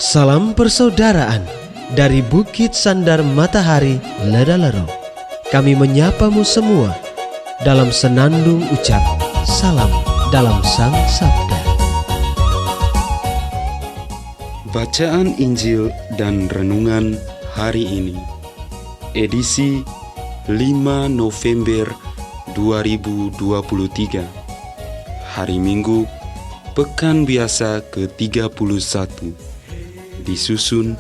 Salam persaudaraan dari Bukit Sandar Matahari Ledalero. Kami menyapamu semua dalam senandung ucap salam dalam Sang Sabda. Bacaan Injil dan Renungan hari ini, edisi 5 November 2023, hari Minggu, Pekan Biasa ke-31, disusun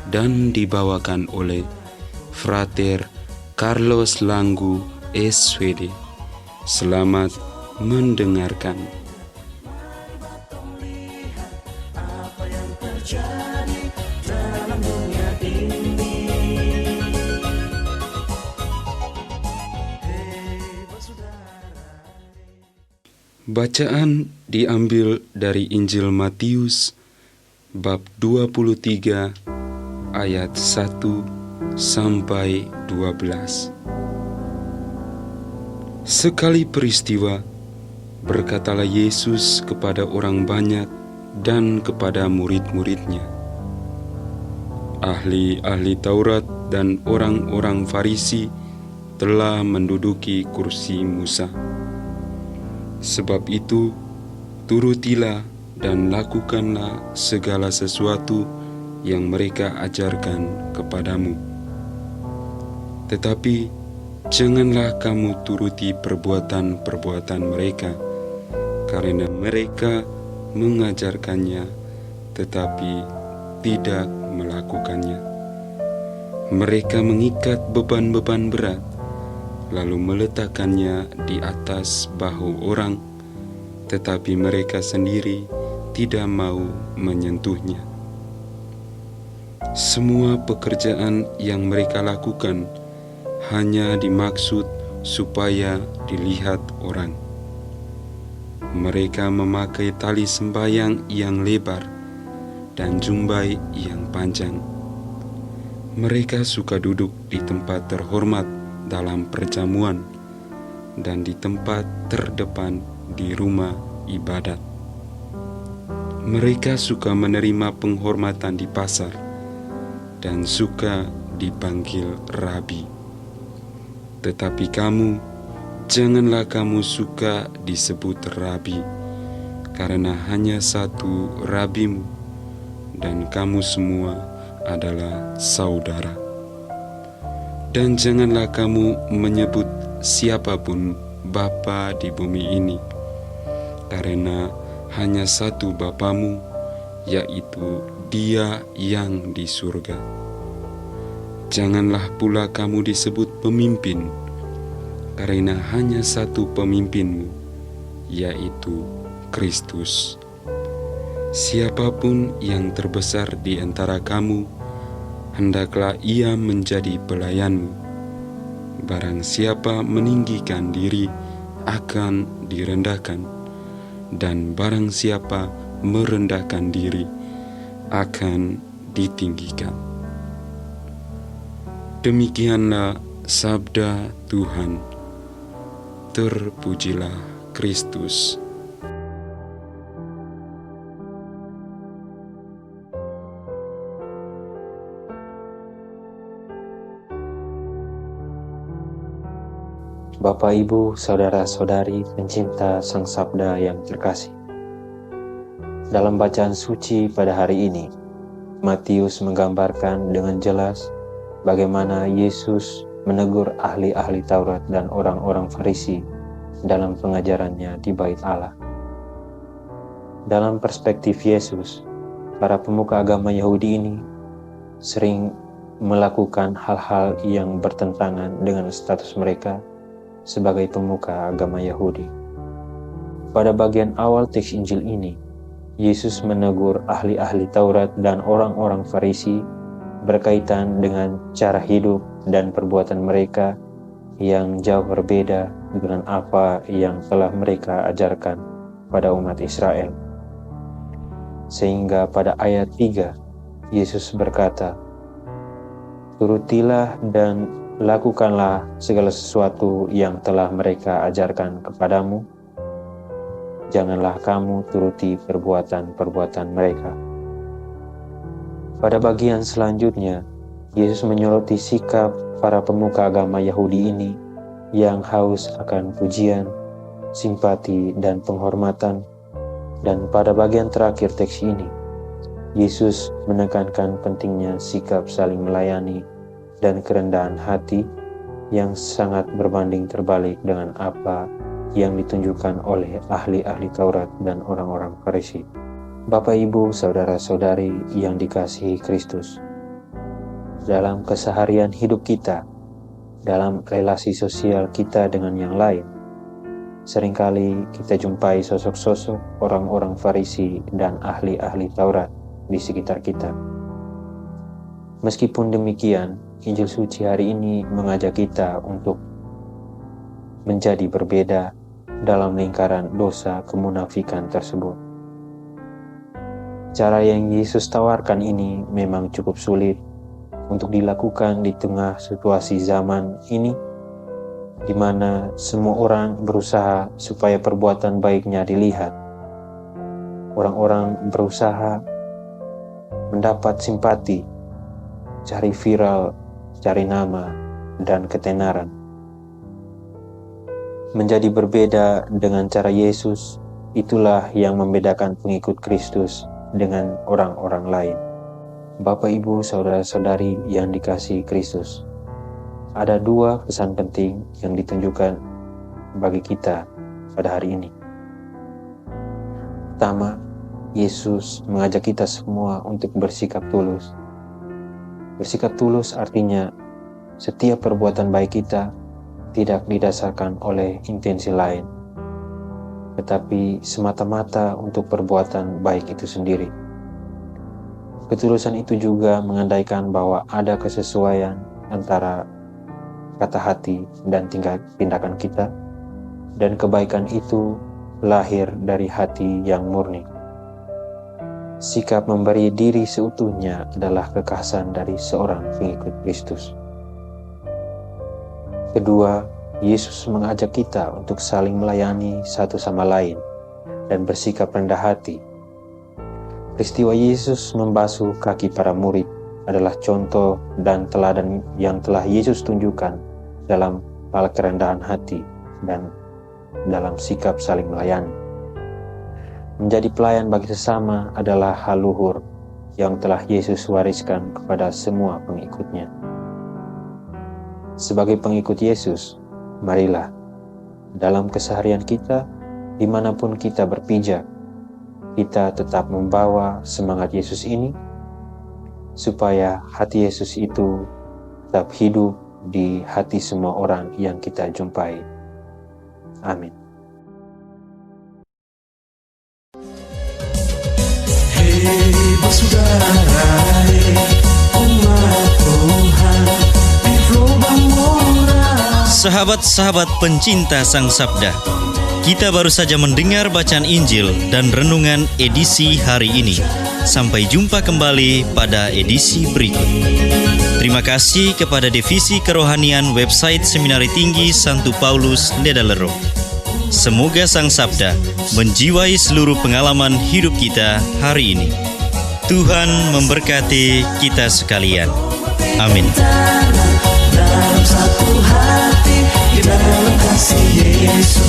dan dibawakan oleh Frater Carlos Langgu SWD. Selamat mendengarkan. Bacaan diambil dari Injil Matius bab 23 ayat 1 sampai 12. Sekali peristiwa, berkatalah Yesus kepada orang banyak dan kepada murid-muridnya, ahli-ahli Taurat dan orang-orang Farisi telah menduduki kursi Musa. Sebab itu, turutilah dan lakukanlah segala sesuatu yang mereka ajarkan kepadamu. Tetapi janganlah kamu turuti perbuatan-perbuatan mereka, karena mereka mengajarkannya tetapi tidak melakukannya. Mereka mengikat beban-beban berat, lalu meletakkannya di atas bahu orang, tetapi mereka sendiri tidak mau menyentuhnya. Semua pekerjaan yang mereka lakukan hanya dimaksud supaya dilihat orang. Mereka memakai tali sembahyang yang lebar dan jumbai yang panjang. Mereka suka duduk di tempat terhormat dalam perjamuan dan di tempat terdepan di rumah ibadat. Mereka suka menerima penghormatan di pasar dan suka dipanggil rabi. Tetapi kamu, janganlah kamu suka disebut rabi, karena hanya satu rabimu, dan kamu semua adalah saudara. Dan janganlah kamu menyebut siapapun Bapa di bumi ini, karena hanya satu Bapamu, yaitu Dia yang di surga. Janganlah pula kamu disebut pemimpin, karena hanya satu pemimpinmu, yaitu Kristus. Siapapun yang terbesar di antara kamu, hendaklah ia menjadi pelayanmu. Barang siapa meninggikan diri akan direndahkan, dan barang siapa merendahkan diri akan ditinggikan. Demikianlah sabda Tuhan. Terpujilah Kristus. Bapak, Ibu, Saudara-saudari pencinta Sang Sabda yang terkasih. Dalam bacaan suci pada hari ini, Matius menggambarkan dengan jelas bagaimana Yesus menegur ahli-ahli Taurat dan orang-orang Farisi dalam pengajarannya di Bait Allah. Dalam perspektif Yesus, para pemuka agama Yahudi ini sering melakukan hal-hal yang bertentangan dengan status mereka sebagai pemuka agama Yahudi. Pada bagian awal teks Injil ini, Yesus menegur ahli-ahli Taurat dan orang-orang Farisi berkaitan dengan cara hidup dan perbuatan mereka yang jauh berbeda dengan apa yang telah mereka ajarkan pada umat Israel. Sehingga pada ayat 3, Yesus berkata, "Turutilah dan lakukanlah segala sesuatu yang telah mereka ajarkan kepadamu. Janganlah kamu turuti perbuatan-perbuatan mereka." Pada bagian selanjutnya, Yesus menyoroti sikap para pemuka agama Yahudi ini yang haus akan pujian, simpati, dan penghormatan. Dan pada bagian terakhir teks ini, Yesus menekankan pentingnya sikap saling melayani dan kerendahan hati yang sangat berbanding terbalik dengan apa yang ditunjukkan oleh ahli-ahli Taurat dan orang-orang Farisi. Bapak, Ibu, saudara-saudari yang dikasihi Kristus, dalam keseharian hidup kita, dalam relasi sosial kita dengan yang lain, seringkali kita jumpai sosok-sosok orang-orang Farisi dan ahli-ahli Taurat di sekitar kita. Meskipun demikian, Injil suci hari ini mengajak kita untuk menjadi berbeda dalam lingkaran dosa kemunafikan tersebut. Cara yang Yesus tawarkan ini memang cukup sulit untuk dilakukan di tengah situasi zaman ini, di mana semua orang berusaha supaya perbuatan baiknya dilihat. Orang-orang berusaha mendapat simpati, cari viral, cari nama, dan ketenaran. Menjadi berbeda dengan cara Yesus, itulah yang membedakan pengikut Kristus dengan orang-orang lain. Bapak, Ibu, saudara-saudari yang dikasihi Kristus, ada dua pesan penting yang ditunjukkan bagi kita pada hari ini. Pertama, Yesus mengajak kita semua untuk bersikap tulus. Bersikap tulus artinya setiap perbuatan baik kita tidak didasarkan oleh intensi lain, tetapi semata-mata untuk perbuatan baik itu sendiri. Ketulusan itu juga mengandaikan bahwa ada kesesuaian antara kata hati dan tindakan kita, dan kebaikan itu lahir dari hati yang murni. Sikap memberi diri seutuhnya adalah kekhasan dari seorang pengikut Kristus. Kedua, Yesus mengajak kita untuk saling melayani satu sama lain dan bersikap rendah hati. Peristiwa Yesus membasuh kaki para murid adalah contoh dan teladan yang telah Yesus tunjukkan dalam hal kerendahan hati dan dalam sikap saling melayani. Menjadi pelayan bagi sesama adalah hal luhur yang telah Yesus wariskan kepada semua pengikutnya. Sebagai pengikut Yesus, marilah dalam keseharian kita, dimanapun kita berpijak, kita tetap membawa semangat Yesus ini, supaya hati Yesus itu tetap hidup di hati semua orang yang kita jumpai. Amin. Hei bersaudara, umat Tuhan di lubang moral. Sahabat-sahabat pencinta Sang Sabda, kita baru saja mendengar bacaan Injil dan renungan edisi hari ini. Sampai jumpa kembali pada edisi berikut. Terima kasih kepada Divisi Kerohanian website Seminari Tinggi Santo Paulus Ledalero. Semoga Sang Sabda menjiwai seluruh pengalaman hidup kita hari ini. Tuhan memberkati kita sekalian. Amin. Dalam satu hati, di dalam kasih Yesus.